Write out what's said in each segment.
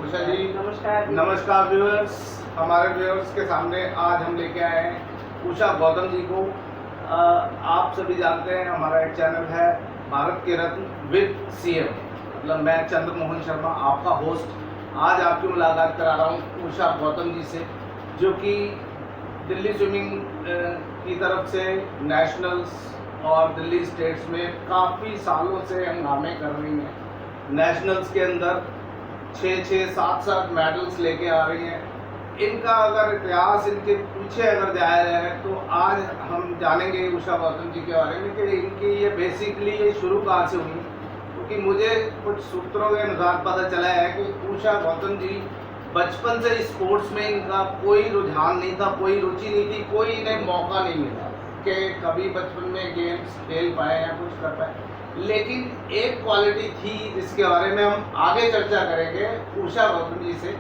उषा जी नमस्कार। नमस्कार व्यूअर्स। हमारे व्यूअर्स के सामने आज हम लेके आए हैं उषा गौतम जी को। आप सभी जानते हैं हमारा एक चैनल है भारत के रत्न विद सीएम, मतलब मैं चंद्र मोहन शर्मा आपका होस्ट। आज आपकी मुलाकात करा रहा हूँ उषा गौतम जी से, जो कि दिल्ली स्विमिंग की तरफ से नेशनल्स और दिल्ली स्टेट्स में काफ़ी सालों से हंगामे कर रही हैं। नेशनल्स के अंदर 6-6, 7-7 मेडल्स लेके आ रही हैं। इनका अगर इतिहास इनके पीछे अगर जाया जाए तो आज हम जानेंगे उषा गौतम जी के बारे में कि इनकी ये बेसिकली ये शुरू कहाँ से हुई। क्योंकि मुझे कुछ सूत्रों के अनुसार पता चला है कि उषा गौतम जी बचपन से स्पोर्ट्स में इनका कोई रुझान नहीं था, कोई रुचि नहीं थी, कोई इन्हें मौका नहीं मिला कि कभी बचपन में गेम्स खेल पाए या कुछ कर पाए। लेकिन एक क्वालिटी थी जिसके बारे में हम आगे चर्चा करेंगे उषा गौतम जी से।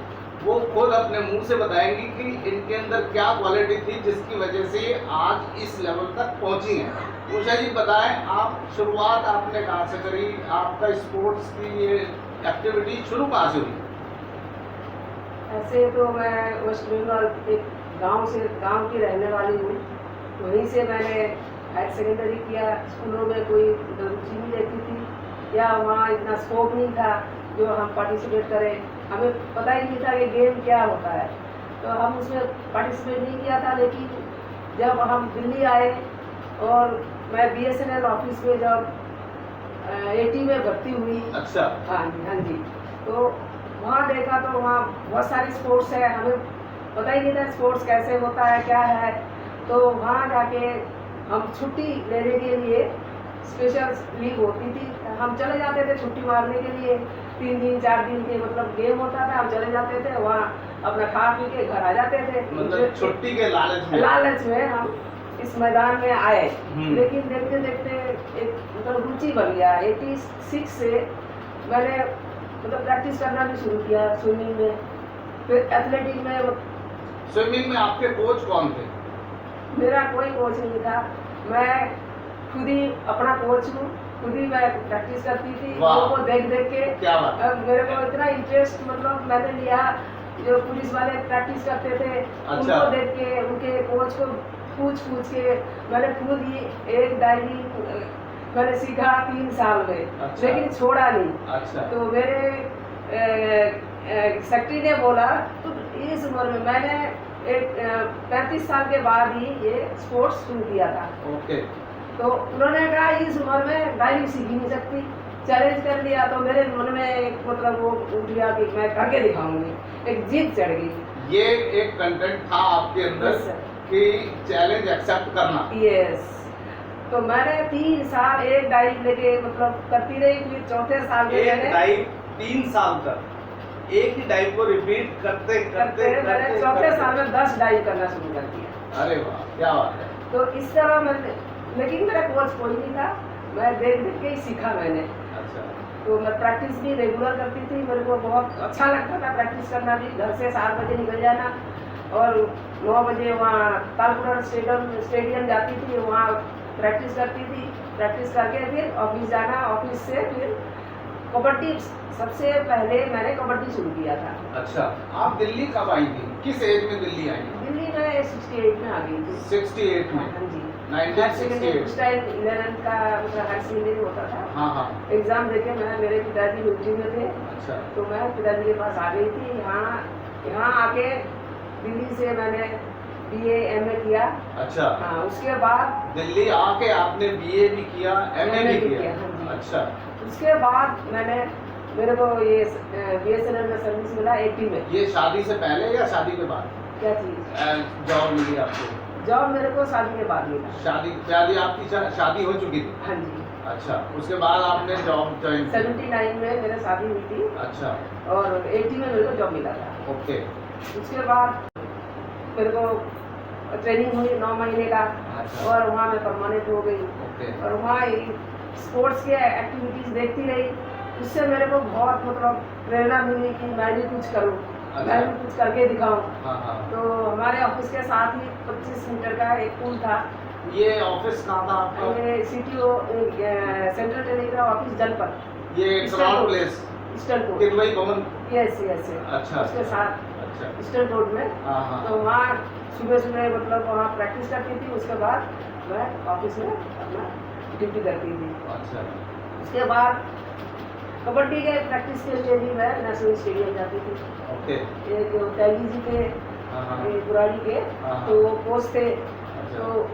वो खुद अपने मुंह से बताएंगी कि इनके अंदर क्या क्वालिटी थी जिसकी वजह से आज इस लेवल तक पहुंची हैं। उषा जी बताएं, आप शुरुआत आपने कहाँ से करी, आपका स्पोर्ट्स की ये एक्टिविटी शुरू कहाँ से हुई? ऐसे तो मैं वेस्ट बंगाल एक गांव की रहने वाली हूँ। वहीं से मैंने हायर सेकेंडरी किया। स्कूलों में कोई रुचि नहीं रहती थी या वहाँ इतना स्कोप नहीं था जो हम पार्टिसिपेट करें। हमें पता ही नहीं था कि गेम क्या होता है, तो हम उसमें पार्टिसिपेट नहीं किया था। लेकिन जब हम दिल्ली आए और मैं BSNL ऑफिस में जब 80 में भर्ती हुई। अच्छा। हाँ जी। तो वहाँ देखा तो वहाँ बहुत सारे स्पोर्ट्स है, हमें पता ही नहीं था स्पोर्ट्स कैसे होता है क्या है। तो वहाँ जाके हम छुट्टी लेने के लिए, स्पेशल लीग होती थी, हम चले जाते थे छुट्टी मारने के लिए। 3 दिन 4 दिन के मतलब गेम होता था, हम चले जाते थे वहाँ, अपना खा पी के घर आ जाते थे। मतलब छुट्टी के लालच में हम इस मैदान में आए। लेकिन देखते देखते एक मतलब रुचि बन गया। 86 से मैंने मतलब प्रैक्टिस करना भी शुरू किया स्विमिंग में, फिर एथलेटिक में। स्विमिंग में आपके कोच कौन थे? मेरा कोई कोच नहीं था, मैं खुद ही अपना कोच हूँ। खुद ही मैं प्रैक्टिस करती थी लोगों को देख देख के। क्या बात है। मेरे को इतना इंटरेस्ट मतलब मैंने लिया, जो पुलिस वाले प्रैक्टिस करते थे उनको देख के, उनके कोच को पूछ के मैंने खुद ही एक डाइविंग मैंने सीखा 3 साल में। अच्छा। लेकिन छोड़ा नहीं। अच्छा। तो मेरे सेक्रेटरी ने बोला तो इस उम्र में मैंने एक 35 साल के बाद ही ये स्पोर्ट्स शुरू किया था। ओके। तो उन्होंने कहा इस उम्र में डाइविंग सीख नहीं सकती, चैलेंज कर लिया। तो मेरे मन में एक मतलब वो उठ गया कि मैं करके दिखाऊंगी, एक जिद चढ़ गई। ये एक कंटेंट था आपके अंदर कि चैलेंज एक्सेप्ट करना। यस। तो मैंने 3 साल एक डाइव लेके मतलब करती रही। फिर चौथे साल में एक डाइव 3 साल तक एक ही डाइव को रिपीट करते मैंने चौथे साल में 10 डाइव करना शुरू कर दिया। अरे वाह, क्या बात है। तो इस तरह मैंने, लेकिन मेरा कोच कोई नहीं था, मैं देख देख के ही सीखा मैंने। अच्छा। तो मैं प्रैक्टिस भी रेगुलर करती थी, मेरे को बहुत अच्छा लगता था प्रैक्टिस करना भी। घर से 7 बजे निकल जाना और 9 बजे वहाँ तालपुरा स्टेडियम जाती थी, वहाँ प्रैक्टिस करती थी। प्रैक्टिस करके फिर ऑफिस जाना, ऑफिस से फिर कबड्डी। सबसे पहले मैंने कबड्डी शुरू किया था। अच्छा। आप दिल्ली कब आई थी, किस एज में दिल्ली आई? दिल्ली में 68 में आ गई थी। 68 में? हाँ जी। 1968। उस टाइम 11th का मतलब हायर सेकेंडरी होता था। हाँ। एग्जाम देके मेरे पिताजी ड्यूटी में थे। अच्छा। तो मैं पिताजी के पास आ गई थी। यहाँ आके दिल्ली से मैंने BA MA किया। अच्छा। हाँ, उसके बाद दिल्ली आके आपने BA भी किया, MA भी किया? हाँ जी। अच्छा। उसके बाद मेरे को ये BSNL में सर्विस मिला 80 में। ये शादी से पहले या शादी के बाद? क्या चीज? जॉब मिली आपको? जॉब मेरे को शादी के बाद मिला। शादी आपकी शादी हो चुकी थी? हाँ जी। अच्छा। उसके बाद आपने जॉब ज्वाइन की? 79 में मेरी शादी हुई थी। अच्छा। और 80 में मेरे को जॉब मिला था। ओके। उसके बाद मेरे को ट्रेनिंग हुई 9 महीने का। अच्छा। और वहाँ मैं परमानेंट हो गई। ओके। और वहाँ स्पोर्ट्स के एक्टिविटीज देखती रही। उससे मेरे को बहुत मतलब प्रेरणा मिली कि मैं भी कुछ करूँ। अच्छा। मैं भी कुछ करके दिखाऊँ। हाँ। तो हमारे ऑफिस के साथ ही 25 मीटर का एक पूल था। ये ऑफिस कहाँ था आपका? ये CTO सेंट्रल टेलीग्राफ ऑफिस जनपद। ये crown place? Eastern road, Kidwai Bhawan. Yes yes, अच्छा उसके साथ अच्छा। ईस्टर्न रोड में। हाँ हाँ। तो वहाँ सुबह सुबह मतलब वहाँ प्रैक्टिस करती थी, उसके बाद मैं ऑफिस में अपना ड्यूटी करती थी। अच्छा। उसके बाद कबड्डी के प्रैक्टिस के लिए भी मैं नेशनल स्टेडियम जाती थी। ओके। एक त्यागी जी थे हाँ हाँ। ये बुराड़ी के, हाँ। तो वो कोच थे, अच्छा। तो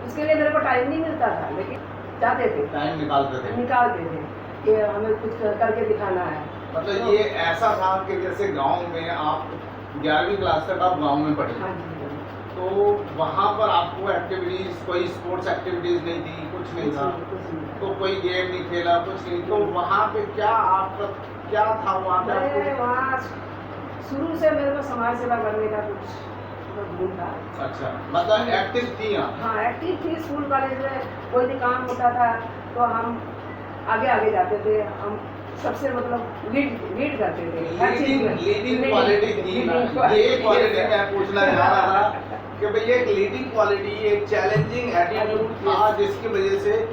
उसके लिए मेरे को टाइम नहीं मिलता था, लेकिन जाते थे, टाइम निकालते थे। निकालते थे कि हमें कुछ करके दिखाना है। मतलब तो- ये ऐसा था कि जैसे गांव में आप 11वीं क्लास तक आप गांव में पढ़े, हाँ जी, तो वहाँ पर आपको एक्टिविटीज, कोई स्पोर्ट्स एक्टिविटीज नहीं थी, कुछ नहीं था, कुछ नहीं। तो कोई गेम नहीं खेला, कुछ नहीं, तो वहाँ पे क्या आपका क्या था वहाँ पे मैं आपको? वहाँ शुरू से मेरे को समाज सेवा करने का कुछ गुण था। अच्छा, मतलब एक्टिव थी आप? हाँ, एक्टिव थी। स्कूल कॉलेज में कोई भी काम होता था तो हम आगे आगे जाते थे, हम सबसे मतलब लीड करते थे हर चीज़ में। लीडिंग क्वालिटी थी ना, ये क्वालिटी मैं पूछना चाह रहा था कि भैया एक लीडिंग क्वालिटी, एक चैलेंजिंग एटीट्यूड था जिसकी वजह से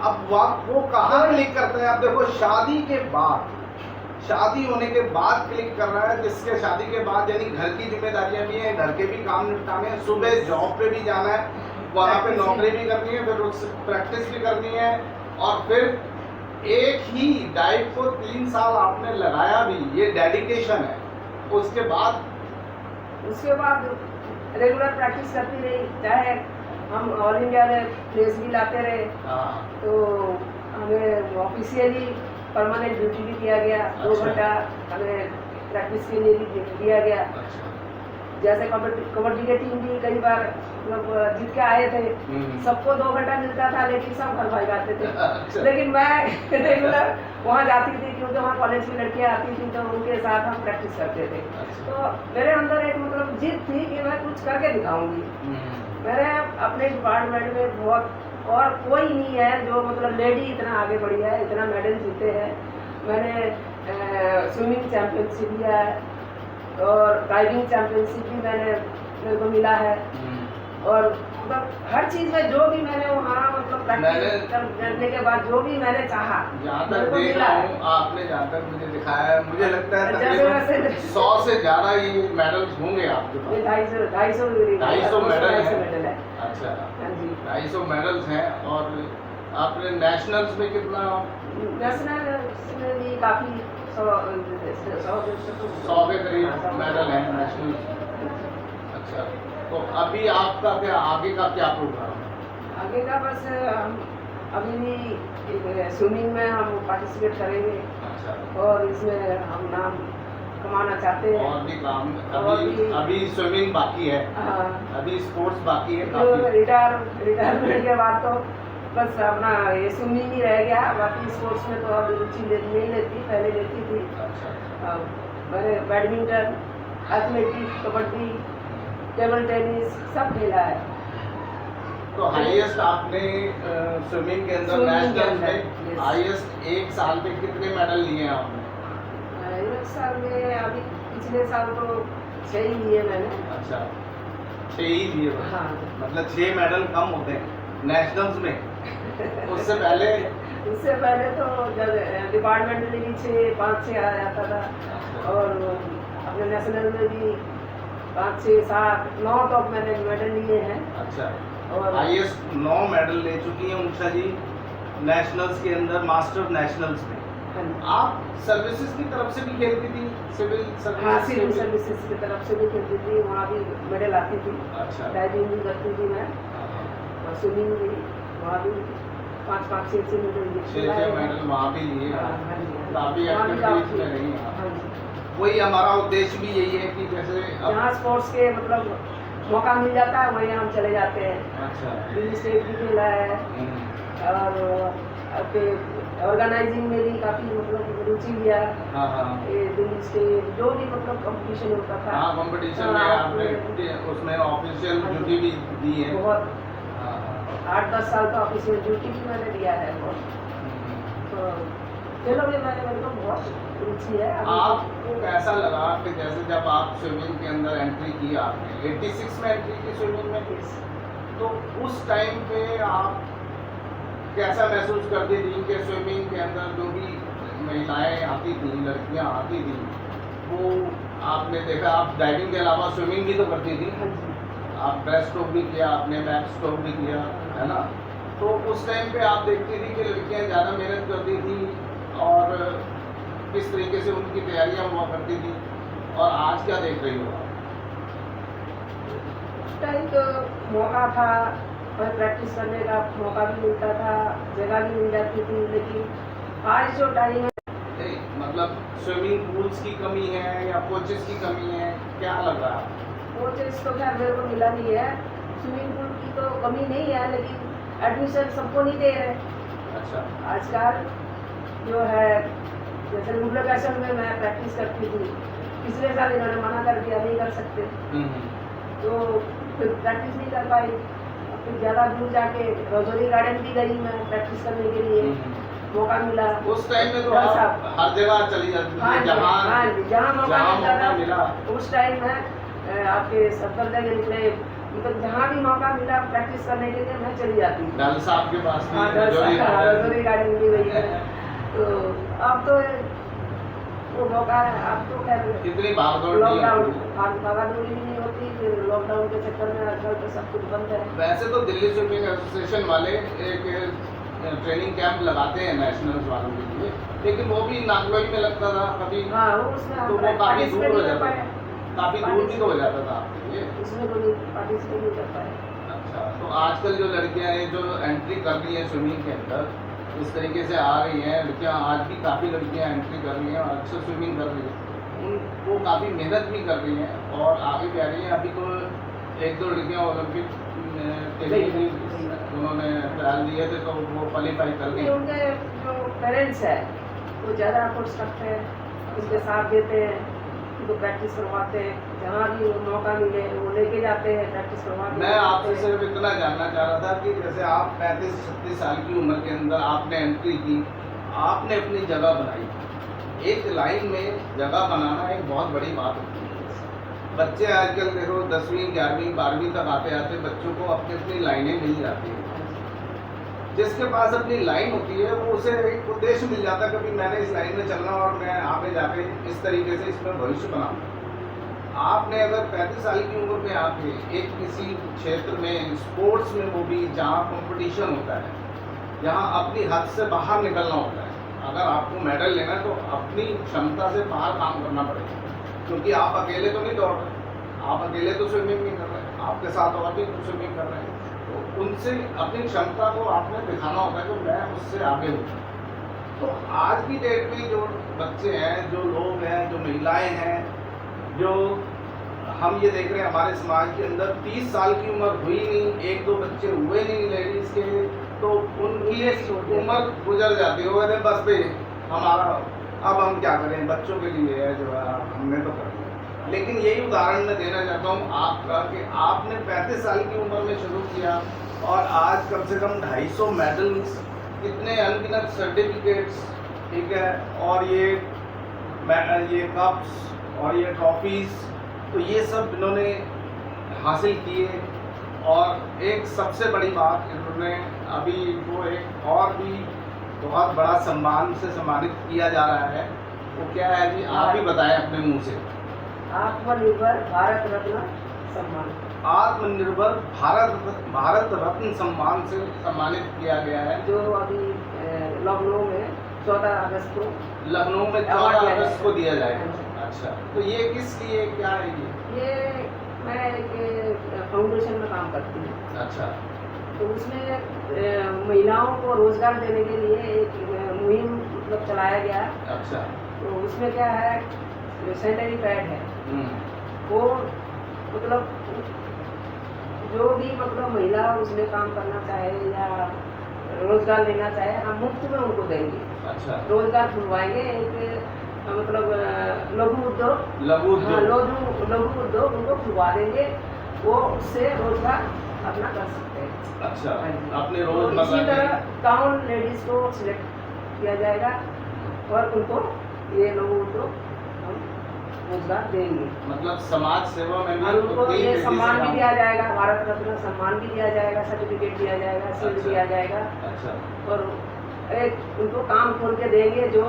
अब वो कहाँ क्लिक करता है? अब देखो शादी के बाद, शादी होने के बाद क्लिक कर रहा है, जिसके शादी के बाद यानी घर की जिम्मेदारियां भी हैं, घर के भी काम निपटाने हैं, सुबह जॉब पे भी जाना है, वहाँ पे नौकरी भी करनी है, फिर उससे प्रैक्टिस भी करनी है, और फिर एक ही डाइट को 3 साल आपने लगाया भी, ये डेडिकेशन है। उसके बाद रेगुलर प्रैक्टिस करती रही, चाहे हम ऑल इंडिया में प्लेस भी लाते रहे, हाँ, तो हमें ऑफिशियली परमानेंट ड्यूटी भी दिया गया। 2 अच्छा। घंटा हमें प्रैक्टिस के लिए भी दिया गया। अच्छा। जैसे कबड्डी की टीम भी कई बार मतलब जीत के आए थे, सबको 2 घंटा मिलता था, लेकिन सब घर भाग जाते थे। अच्छा। लेकिन मैं रेगुलर वहाँ जाती थी, क्योंकि वहाँ कॉलेज की लड़कियाँ आती थी, तो उनके साथ हम प्रैक्टिस करते थे। अच्छा। तो मेरे अंदर एक मतलब जिद थी कि मैं कुछ करके दिखाऊंगी। मेरे अपने डिपार्टमेंट में बहुत और कोई नहीं है जो मतलब लेडी इतना आगे बढ़ी है, इतना मेडल जीते हैं। मैंने स्विमिंग चैंपियनशिप लिया है, और डाइविंग चैंपियनशिप भी मेरे को मिला है, और मतलब हर चीज़ में जो भी मैंने वहाँ मतलब प्रैक्टिस करने के बाद जो भी मैंने चाहा, जहाँ मेरे तक को देख मिला रहा है। हूँ आपने, जहाँ तक मुझे दिखाया है, मुझे लगता है जैसे तकरीबन वैसे 100 से ज़्यादा ये मेडल्स होंगे आपके ये पास। 250 मेडल है। है। अच्छा, हाँ जी। 250 मेडल्स हैं। और आपने नेशनल्स में कितना? नेशनल में भी काफ़ी 100 के करीब मेडल हैं नेशनल। अच्छा, तो अभी आपका क्या आगे का क्या प्रोग्राम है? आगे का बस हम अभी भी स्विमिंग में हम पार्टिसिपेट करेंगे, अच्छा, और इसमें हम नाम कमाना चाहते हैं। और भी काम? और भी- अभी स्विमिंग बाकी है, हाँ, अभी स्पोर्ट्स बाकी है जो काफी। रिटायरमेंट के बाद तो बस अपना ये स्विमिंग ही रह गया। बाकी स्पोर्ट्स में तो अब रुचि नहीं लेती, पहले लेती थी। अच्छा, मैंने badminton, athletics, kabaddi, table tennis सब खेला है। तो हाईएस्ट आपने स्विमिंग के अंदर Swimming के नेशनल अंदर, में yes. हाईएस्ट एक साल में कितने मेडल लिए हैं आपने? एक साल में अभी पिछले साल तो 6 ही लिए मैंने। अच्छा, 6 ही लिए बस। हाँ। मतलब 6 मेडल कम होते हैं नेशनल्स में। उससे पहले इससे पहले तो जब डिपार्टमेंट में भी 5-6 आ जाता था, और अपने नेशनल में भी 5-6-7-9 तो मैंने मेडल लिए हैं। अच्छा, और हाईएस्ट 9 मेडल ले चुकी हैं उषा जी नेशनल्स के अंदर, मास्टर नेशनल्स में। हाँ, आप सर्विसेज की तरफ से भी खेलती थी? सिविल हाँ, सर्विस? सिविल सर्विसेज की तरफ से भी खेलती थी, वहाँ भी मेडल आती थी। अच्छा। डाइविंग भी करती थी मैं, और स्विमिंग भी, वहाँ भी 5-6 मेडल 6 मेडल वहाँ भी लिए। हाँ, हाँ जी। काफी वहाँ भी एक्टिविटीज में काफी- रही हैं आप। हाँ जी। वही हमारा उद्देश्य भी यही है कि जैसे अब। जहाँ स्पोर्ट्स के मतलब मौका मिल जाता है वहीं हम चले जाते हैं। अच्छा। दिल्ली स्टेट भी खेला है, और आपके ऑर्गेनाइजिंग में भी काफ़ी मतलब रुचि लिया। हाँ हाँ ये दिल्ली स्टेट जो भी मतलब कंपटीशन होता था, हाँ, कंपटीशन में हाँ, आपने उसमें ऑफिशियल हाँ, ड्यूटी भी दी है। बहुत हाँ, हाँ। 8-10 साल तो ऑफिशियल ड्यूटी भी मैंने दिया है बहुत। तो खेलों में मेरे को बहुत रुचि है। आपको कैसा लगा कि जैसे जब आप स्विमिंग के अंदर एंट्री की, आपने 86 में एंट्री की स्विमिंग में, तो उस टाइम पे आप कैसा महसूस करती थी कि स्विमिंग के अंदर जो भी महिलाएं आती थी, लड़कियां आती थी, वो आपने देखा, आप डाइविंग के अलावा स्विमिंग भी तो करती थी, हाँ जी। आप ब्रेस्ट स्ट्रोक भी किया, आपने बैक स्ट्रोक भी किया, है ना? तो उस टाइम पे आप देखती थी कि लड़कियां ज़्यादा मेहनत करती थी और किस तरीके से उनकी तैयारियां हुआ करती थी, और आज क्या देख रही हो आप? उस टाइम तो मौका था और प्रैक्टिस करने का मौका भी मिलता था, जगह भी मिल जाती थी, लेकिन आज जो टाइम है नहीं, मतलब स्विमिंग पूल्स की कमी है या कोचेस की कमी है, क्या लग रहा है आपको? कोचेस तो खैर मेरे को मिला नहीं है, स्विमिंग पूल की तो कमी नहीं है, लेकिन एडमिशन सबको नहीं दे रहे। अच्छा। आजकल जो है, जैसे रूरल फैशन में मैं प्रैक्टिस करती थी, पिछले साल इन्होंने मना कर दिया, नहीं कर सकते, हम्म। तो फिर प्रैक्टिस नहीं कर पाई। और फिर ज़्यादा दूर जाके रोजोरी गार्डन भी गई मैं प्रैक्टिस करने के लिए, मौका मिला। उस टाइम में तो डॉक्टर आप साहब, हर जगह चली जाती हाँ थी, जी, हाँ जी, जहाँ मौका जहाँ मिलता मौका था, मिला। उस टाइम में आपके 70 जगह निकले, मतलब जहाँ भी मौका मिला प्रैक्टिस करने के लिए मैं चली जाती थी। डल साहब के पास भी, हाँ, रजौरी गार्डन। रोजोरी गार्डन भी गई है। तो अब तो वो मौका है, अब तो खैर इतनी भागदौड़ नहीं लॉकडाउन, होती। भागा-दौड़ी भी नहीं होती, फिर लॉकडाउन के चक्कर में आजकल तो सब कुछ बंद है। वैसे तो दिल्ली स्विमिंग एसोसिएशन वाले एक ट्रेनिंग कैंप लगाते हैं नेशनल्स वालों के लिए, लेकिन वो भी नागलोई में लगता था कभी, हाँ, वो उसमें तो हम वो काफी पार्टिसिपेट दूर हो नहीं कर जाता पाए, था, काफी दूर भी तो हो जाता था आपके लिए। उसमें तो नहीं पार्टिसिपेट नहीं कर पाए। अच्छा, तो आजकल जो लड़कियां हैं जो एंट्री कर रही हैं स्विमिंग के अंदर, इस तरीके से आ रही हैं लड़कियां, आज भी काफ़ी लड़कियां एंट्री कर रही हैं और अच्छा स्विमिंग कर रही हैं, वो काफ़ी मेहनत भी कर रही हैं और आगे भी आ रही हैं। अभी तो एक दो लड़कियां ओलंपिक के लिए भी उन्होंने ट्रायल दिए थे, तो वो क्वालिफाई कर नहीं, गई। उनके जो पेरेंट्स है वो ज़्यादा एफर्ट्स करते हैं, उनके साथ देते हैं, उनको प्रैक्टिस करवाते हैं, जहाँ भी मौका मिले वो लेके जाते हैं, प्रैक्टिस करवाते मैं आपसे सिर्फ इतना जानना चाह रहा था कि जैसे आप 35-36 साल की उम्र के अंदर आपने एंट्री की, आपने अपनी जगह बनाई, एक लाइन में जगह बनाना एक बहुत बड़ी बात होती है। बच्चे आजकल देखो 10वीं 11वीं 12वीं तक आते आते बच्चों को अपनी अपनी लाइनें मिल जाती हैं। जिसके पास अपनी लाइन होती है वो उसे एक उद्देश्य मिल जाता है, कभी मैंने इस लाइन में चलना और मैं आगे जाके इस तरीके से इसमें भविष्य बनाऊँ। आपने अगर 35 साल की उम्र में आके एक किसी क्षेत्र में स्पोर्ट्स में, वो भी जहाँ कंपटीशन होता है, जहाँ अपनी हद से बाहर निकलना होता है, अगर आपको मेडल लेना है तो अपनी क्षमता से बाहर काम करना पड़ेगा, क्योंकि आप अकेले तो नहीं दौड़ रहे, आप अकेले तो स्विमिंग नहीं कर रहे, आपके साथ और भी तो स्विमिंग कर रहे हैं, तो उनसे अपनी क्षमता को आपने दिखाना होता है कि मैं उससे आगे हूँ। तो आज की डेट में जो बच्चे हैं, जो लोग हैं, जो महिलाएं हैं, जो हम ये देख रहे हैं हमारे समाज के अंदर 30 साल की उम्र हुई नहीं, एक दो बच्चे हुए नहीं लेडीज़ के, तो उनकी उम्र गुजर जाती है, वो कहते हैं बस भाई हमारा अब हम क्या करें, बच्चों के लिए है जो है हमने तो कर दिया। लेकिन यही उदाहरण मैं देना चाहता हूँ आपका कि आपने 35 साल की उम्र में शुरू किया और आज कम से कम 250 मेडल्स, कितने अनगिनत सर्टिफिकेट्स, ठीक है, और ये कप्स और ये ट्रॉफीज़, तो ये सब इन्होंने हासिल किए। और एक सबसे बड़ी बात, इन्होंने अभी इनको एक और भी बहुत बड़ा सम्मान से सम्मानित किया जा रहा है, वो क्या है जी, आप ही बताएं अपने मुंह से। आत्मनिर्भर भारत रत्न सम्मान, आत्मनिर्भर भारत रत्न सम्मान से सम्मानित किया गया है, जो अभी लखनऊ में 14 अगस्त को लखनऊ में 14 अगस्त को दिया जाएगा। अच्छा, तो ये किस लिए, क्या है ये? मैं एक फाउंडेशन में काम करती हूँ। अच्छा, तो उसमें महिलाओं को रोजगार देने के लिए एक मुहिम मतलब चलाया गया। अच्छा, तो उसमें क्या है, जो सैनिटरी पैड है वो मतलब जो भी मतलब महिला उसमें काम करना चाहे या रोजगार लेना चाहे, हम मुफ्त में उनको देंगे। अच्छा, रोजगार खुलवाएंगे, एक मतलब लघु उद्योग, लघु हाँ, उद्योग, लघु उद्योग उनको खुलवा देंगे, वो उससे रोजगार अपना कर सकते हैं। अच्छा, अपने तो रोजमर्रा इसी की, तरह टाउन लेडीज को सिलेक्ट किया जाएगा और उनको ये लघु उद्योग हम रोजगार देंगे। मतलब समाज सेवा में भी और उनको कई ये लेडीज सम्मान भी काम- दिया जाएगा, भारत रत्न सम्मान भी दिया जाएगा, सर्टिफिकेट दिया जाएगा, शील्ड अच्छा। दिया जाएगा, अच्छा, और एक उनको काम खोल के देंगे जो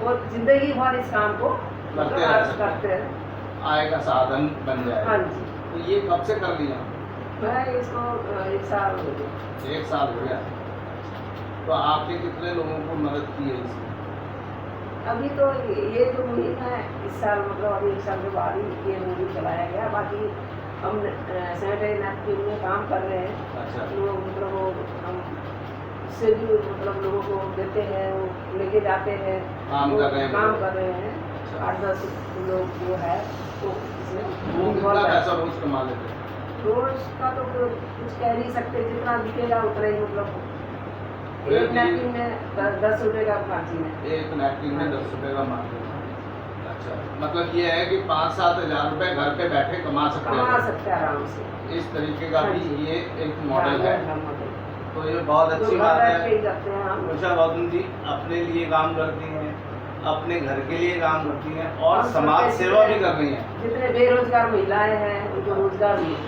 और जिंदगी भर इस काम को करते रह सकते करते हैं। आय का साधन बन जाए। हाँ जी, तो ये कब से कर लिया? मैं इसको 1 साल हो गया। 1 साल हो गया। तो आपने कितने लोगों को मदद की है इसमें? अभी तो ये जो मुहिम है इस साल मतलब अभी 1 साल के बाद ही ये मुहिम चलाया गया। बाकी हम सैनिटरी नैपकिन में काम कर रहे हैं। अच्छा। लोग मतलब वो हम इससे भी मतलब लोगों को देते हैं, वो लेके जाते हैं, काम वो कर रहे हैं काम लोग। कर रहे हैं। अच्छा। 8-10 लोग जो है तो इसमें वो कितना पैसा रोज कमा लेते हैं? रोज का तो कुछ कह नहीं सकते, जितना बिकेगा उतना ही मतलब फिर एक भी- नैपकिन में 10 रुपये का मार्जिन है। एक नैपकिन में 10 रुपए का मार्जिन है। अच्छा, मतलब ये है कि 5-7 हज़ार रुपए घर पे बैठे कमा सकते कमा हैं। सकते हैं आराम से। इस तरीके का हाँ भी जी। ये एक मॉडल है। हाँ, मॉडल। तो ये बहुत तो अच्छी घर बात बैठ के है। ही करते हैं हम। उषा गौतम जी अपने लिए काम करती हैं, अपने घर के लिए काम करती हैं और हम समाज सबके सेवा लिए- भी कर रही हैं। जितने बेरोजगार महिलाएं हैं उनको रोजगार भी है।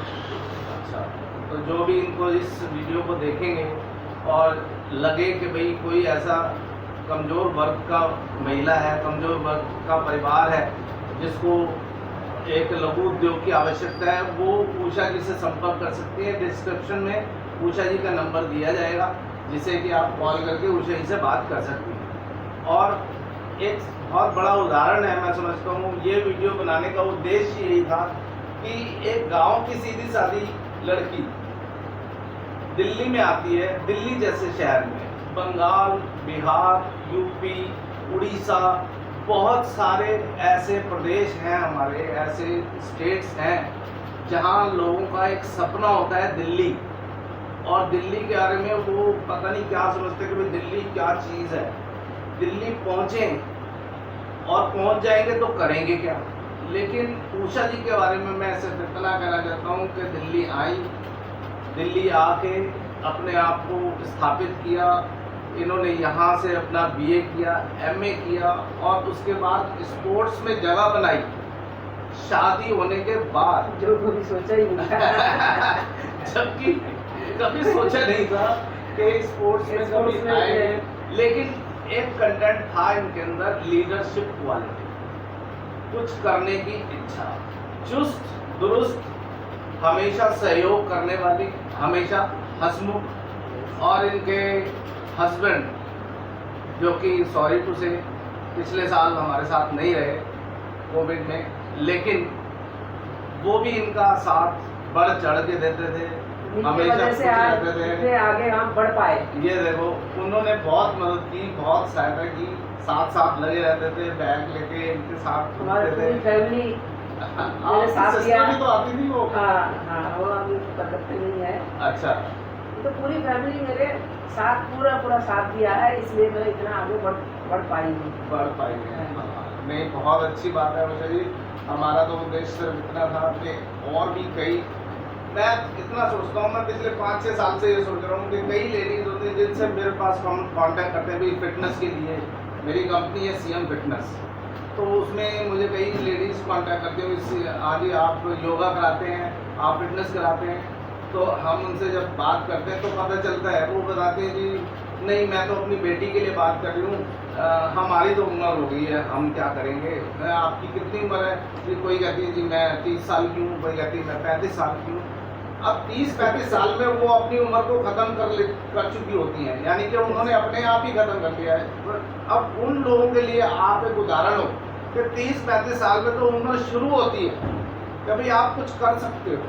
अच्छा, तो जो भी इनको इस वीडियो को देखेंगे और लगे कि भाई कोई ऐसा कमज़ोर वर्ग का महिला है, कमज़ोर वर्ग का परिवार है जिसको एक लघु उद्योग की आवश्यकता है, वो उषा जी से संपर्क कर सकती है। डिस्क्रिप्शन में उषा जी का नंबर दिया जाएगा जिसे कि आप कॉल करके उषा जी से बात कर सकती हैं। और एक बहुत बड़ा उदाहरण है, मैं समझता हूँ ये वीडियो बनाने का उद्देश्य यही था कि एक गांव की सीधी सादी लड़की दिल्ली में आती है, दिल्ली जैसे शहर में, बंगाल, बिहार, यूपी, उड़ीसा, बहुत सारे ऐसे प्रदेश हैं हमारे, ऐसे स्टेट्स हैं जहाँ लोगों का एक सपना होता है दिल्ली, और दिल्ली के बारे में वो पता नहीं क्या समझते कि भाई दिल्ली क्या चीज़ है। दिल्ली पहुँचें और पहुँच जाएंगे तो करेंगे क्या। लेकिन उषा जी के बारे में मैं सिर्फ इतना कहना चाहता हूँ कि दिल्ली आई, दिल्ली आके अपने आप को स्थापित किया। इन्होंने यहाँ से अपना बीए किया, एमए किया और उसके बाद स्पोर्ट्स में जगह बनाई शादी होने के बाद। जो कभी सोचा ही नहीं था। जबकि कभी सोचा नहीं था कि स्पोर्ट्स में कभी आएंगे, लेकिन एक कंटेंट था इनके अंदर, लीडरशिप क्वालिटी, कुछ करने की इच्छा, चुस्त दुरुस्त, हमेशा सहयोग करने वाली, हमेशा हंसमुख। और इनके हस्बैंड जो कि सॉरी टू से पिछले साल हमारे साथ नहीं रहे कोविड में, लेकिन वो भी इनका साथ बढ़ चढ़ के देते थे, हमेशा वजह से खुश आज रहते थे। इतने आगे हम बढ़ पाए। ये देखो, उन्होंने बहुत मदद की, बहुत सहायता की, साथ साथ लगे रहते थे, बैग लेके इनके साथ हमारी घूमते पूरी थे। फैमिली आपकी साथ सिस्टर दिया। भी तो आती थी वो। हाँ वो अभी कलकत्ते नहीं है। अच्छा, तो पूरी फैमिली मेरे साथ पूरा साथ दिया है, इसलिए मैं इतना आगे बढ़ पाई हूँ। बढ़ पाएंगे। नहीं, बहुत अच्छी बात है उषा जी। हमारा तो उद्देश्य सिर्फ इतना था कि और भी कई, मैं इतना सोचता हूँ, मैं पिछले 5-6 साल से ये सोच रहा हूँ कि कई लेडीज होती हैं जिनसे मेरे पास कांटेक्ट करते हैं भाई फिटनेस के लिए। मेरी कंपनी है सीएम फिटनेस, तो उसमें मुझे कई लेडीज़ कांटेक्ट करती हैं, हाँ जी आप योगा कराते हैं, आप फिटनेस कराते हैं। तो हम उनसे जब बात करते हैं तो पता चलता है, वो बताते हैं जी नहीं मैं तो अपनी बेटी के लिए बात कर रही हूँ, हमारी तो उम्र हो गई है, हम क्या करेंगे। आपकी कितनी उम्र है जी? कोई कहती है जी मैं 30 साल की हूँ, कोई कहती है मैं 35 साल की हूँ। अब 30-35 साल में वो अपनी उम्र को ख़त्म कर चुकी होती हैं, यानी कि उन्होंने अपने आप ही ख़त्म कर लिया है। अब उन लोगों के लिए आप एक उदाहरण हो कि 30-35 साल में तो उम्र शुरू होती है, कभी आप कुछ कर सकते हो,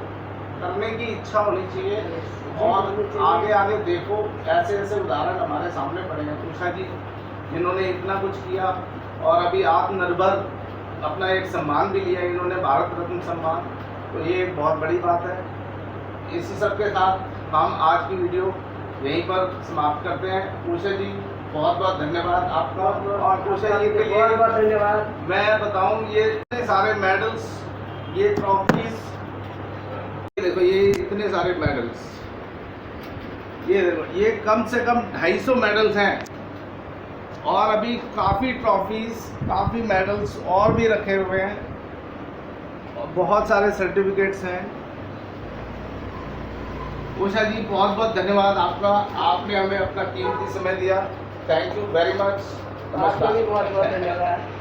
करने की इच्छा होनी चाहिए। और आगे आगे देखो, ऐसे ऐसे उदाहरण हमारे सामने पड़े हैं। उषा जी जिन्होंने इतना कुछ किया और अभी आत्मनिर्भर अपना एक सम्मान भी लिया इन्होंने, भारत रत्न सम्मान, तो ये एक बहुत बड़ी बात है। इसी सब के साथ हम आज की वीडियो यहीं पर समाप्त करते हैं। उषा जी बहुत बहुत धन्यवाद आपका। और उषा जी के लिए बहुत बहुत धन्यवाद। मैं बताऊं, ये इतने सारे मेडल्स, ये ट्रॉफीज, देखो ये इतने सारे मेडल्स, ये देखो ये कम से कम 250 मेडल्स हैं, और अभी काफ़ी ट्रॉफीज, काफ़ी मेडल्स और भी रखे हुए हैं, और बहुत सारे सर्टिफिकेट्स हैं। उषा जी बहुत बहुत धन्यवाद आपका, आपने हमें अपना कीमती समय दिया। Thank you very much. आपको भी बहुत बहुत धन्यवाद।